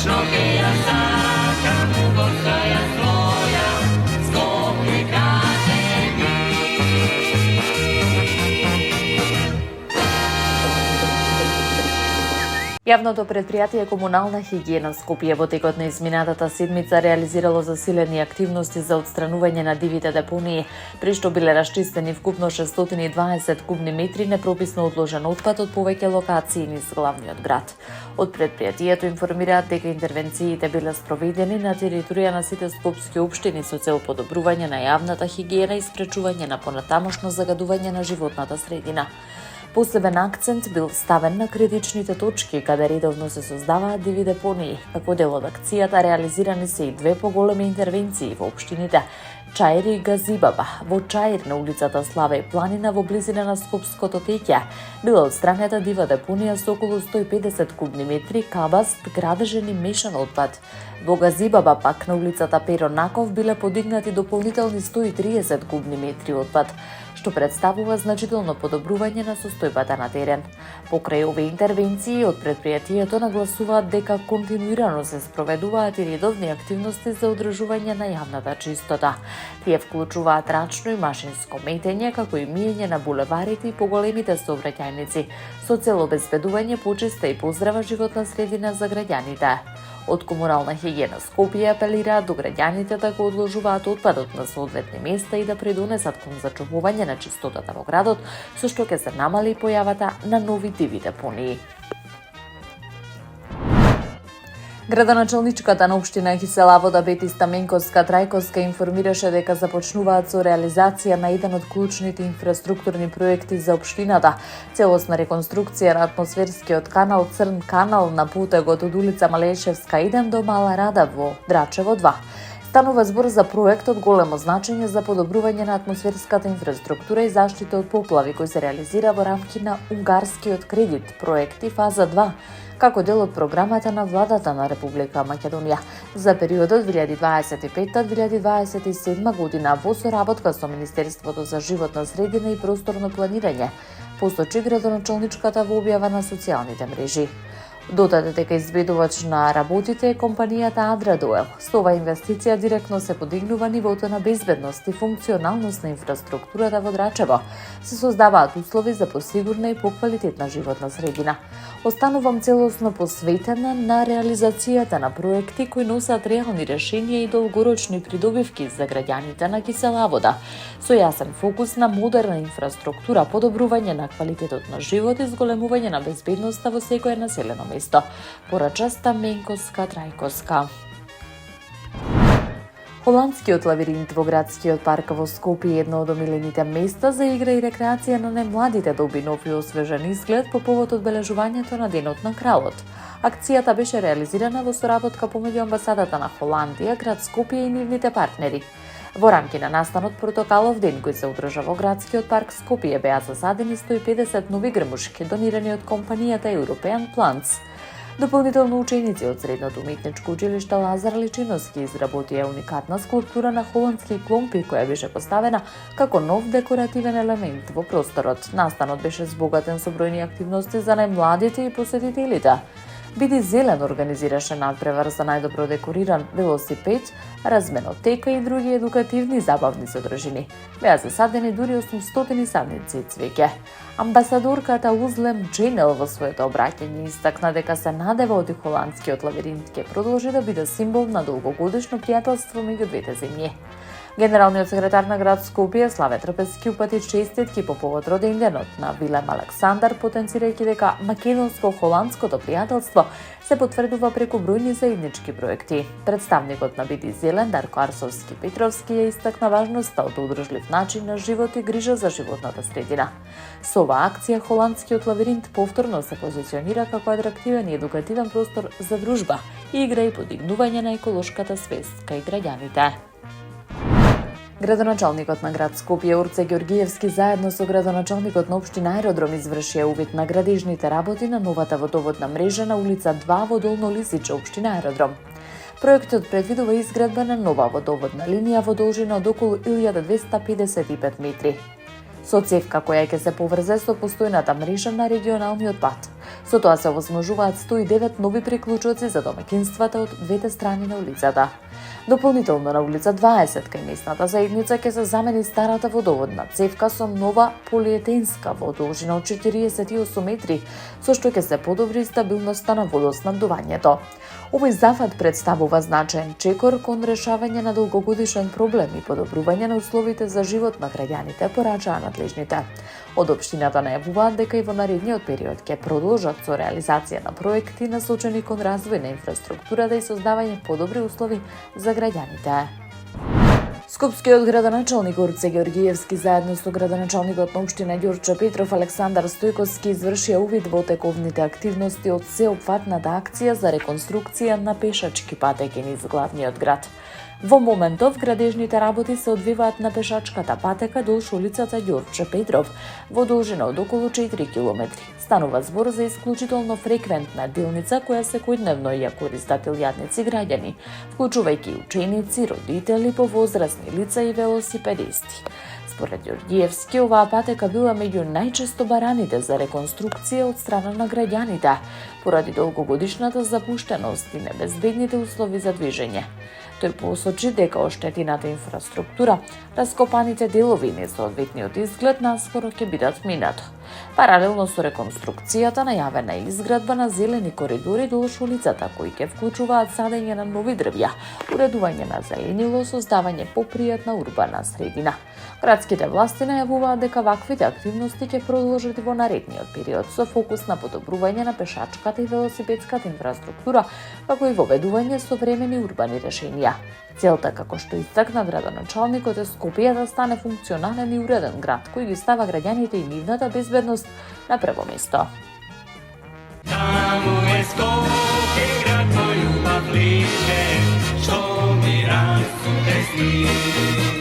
tačno ke ja sakam, postaja svoja, Skopje kaže mi. Јавното предпријатие Комунална хигиена Скопје во текот на изминатата седмица реализирало засилени активности за отстранување на дивите депонии, при што биле расчистени вкупно 620 кубни метри непрописно одложен отпад од повеќе локации низ главниот град. Од предпријатието информираат дека интервенциите биле спроведени на територија на сите скопски општини со цел подобрување на јавната хигиена и спречување на понатамошно загадување на животната средина. Посебен акцент бил ставен на критичните точки каде редовно се создаваат диви депонии. Како дел од акцијата реализирани се и две поголеми интервенции во општините Чаир и Газибаба. Во Чаир на улицата Слава и Планина во близина на Скопското теќе била отстранета дива депонија со околу 150 кубни метри кабаст, градежен и мешан отпад. Во Газибаба пак на улицата Перо Наков биле подигнати дополнителни 130 кубни метри отпад, што представува значително подобрување на состојбата на терен. Покрај овие интервенции од предпријатието нагласуваат дека континуирано се спроведуваат и редовни активности за одржување на јавната чистота. Тие вклучуваат рачно и машинско метење, како и миење на булеварите и поголемите сообраќајници, со цел обезбедување почиста и поздрава животна средина за граѓаните. Од Комунална хигиена Скопје апелираат до граѓаните да го одложуваат отпадот на соодветни места и да придонесат кон зачувување на чистотата во градот, со што ќе се намали појавата на нови диви депонии. Градоначалничката на општина Киселавода Бети Стаменковска-Трајковска информираше дека започнуваат со реализација на еден од клучните инфраструктурни проекти за општината, целосна реконструкција на атмосферскиот канал Црн канал на путегот од улица Малешевска 1 до Мала Рада во Драчево 2. Станува збор за проект од големо значење за подобрување на атмосферската инфраструктура и заштита од поплави, кој се реализира во рамки на унгарскиот кредит проекти фаза 2, како дел од програмата на владата на Република Македонија за периодот 2025-2027 година во соработка со Министерството за животна средина и просторно планирање, посочи градоначалничката во објава на социјалните мрежи. Додаде дека изведувач на работите е компанијата Адрадоел. Со оваа инвестиција директно се подигнува нивото на безбедност и функционалност на инфраструктурата во Драчево. Се создаваат услови за посигурна и поквалитетна животна средина. Останувам целосно посветена на реализацијата на проекти кои носат реални решенија и долгорочни придобивки за граѓаните на Киселавода, со јасен фокус на модерна инфраструктура, подобрување на квалитетот на живот и зголемување на безбедноста во секое населено место, порача Стаменковска-Трајковска. Холандскиот лавиринт во градскиот парк во Скопје е едно од омилените места за игра и рекреација на најмладите доби нов и освежен изглед по повод одбележувањето на Денот на кралот. Акцијата беше реализирана во соработка помеѓу амбасадата на Холандија, град Скопје и нивните партнери. Во рамки на настанот Портокалов ден, кој се одржа во градскиот парк Скопје, беа засадени 150 нови грмушки донирани од компанијата European Plants. Дополнително ученици од Средното уметничко училиште Лазар Личиновски изработија уникатна скулптура на холандски кломпи која беше поставена како нов декоративен елемент во просторот. Настанот беше збогатен со бројни активности за најмладите и посетителите. Биди зелен организираше надпревар за најдобро декориран велосипед, разменотека и други едукативни забавни содржини. Беа засадени дури 800 садници цвеќе. Амбасадорката Узлем Дженел во своето обраќање истакна дека се надева од холандскиот лавиринт ќе продолжи да биде символ на долгогодишно пријателство меѓу двете земји. Генералниот секретар на град Скопје Славе Трпески упати честитки по повод роденденот на Вилем Александар, потенцирајќи дека македонско-холандското пријателство се потврдува преку бројни заеднички проекти. Представникот на Биди Зелен Дарко Арсовски Петровски ја истакна важноста од удржлив начин на живот и грижа за животната средина. Со оваа акција холандскиот лавиринт повторно се позиционира како атрактивен и едукативен простор за дружба, игра и подигнување на еколошката свест кај граѓаните. Градоначалникот на град Скопје Орце Ѓоргиевски заедно со градоначалникот на општина Аеродром извршија увид на градежните работи на новата водоводна мрежа на улица 2 во Долно Лисиче, општина Аеродром. Проектот предвидува изградба на нова водоводна линија во должина од околу 1255 метри. Со цевка која ќе се поврзе со постојната мрежа на регионалниот пат. Со тоа се овозможуваат 109 нови приклучоци за домаќинствата од двете страни на улицата. Дополнително на улица 20 кај местната заедница ќе се замени старата водоводна цевка со нова полиетенска во должина од 48 метри, со што ќе се подобри стабилноста на водоснабдувањето. Овој зафат представува значаен чекор кон решавање на долгогодишен проблем и подобрување на условите за живот на граѓаните, порачаа надлежните. Од општината најавуваат дека и во наредниот период ќе продолжат со реализација на проекти насочени кон развој на инфраструктурата и создавање подобри услови за граѓаните. Скопскиот градоначалник Орце Георгиевски заедно со градоначалникот на општина Ѓорче Петров Александар Стојковски извршија увид во тековните активности од сеопфатната акција за реконструкција на пешачки патеки низ главниот град. Во моментов градежните работи се одвиваат на пешачката патека долж улицата Ѓорче Петров во должина од околу 4 километри. Станува збор за исклучително фреквентна делница која секојдневно ја користат илјадници граѓани, вклучувајќи ученици, родители, повозрасни лица и велосипедисти. Според Ѓоргиевски, оваа патека била меѓу најчесто бараните за реконструкција од страна на граѓаните, поради долгогодишната запуштеност и небезбедните услови за движење. Тој посочи дека оштетината инфраструктура, раскопаните делови и несоодветниот изглед наскоро ќе бидат минато. Паралелно со реконструкцијата најавена е изградба на зелени коридори долж улицата кои ќе вклучуваат садење на нови дрвја, уредување на зеленило, создавање попријатна урбана средина. Градските власти најавуваат дека ваквите активности ќе продолжат и во наредниот период со фокус на подобрување на пешачката и велосипедската инфраструктура, како и воведување современи урбани решенија. Целта, како што истакна градоначалникот, е Скопје да стане функционален и уреден град кој ги става граѓаните и нивната безбедност на прво место. Таму е Скопје, град мој убав лише, што ми расте сни.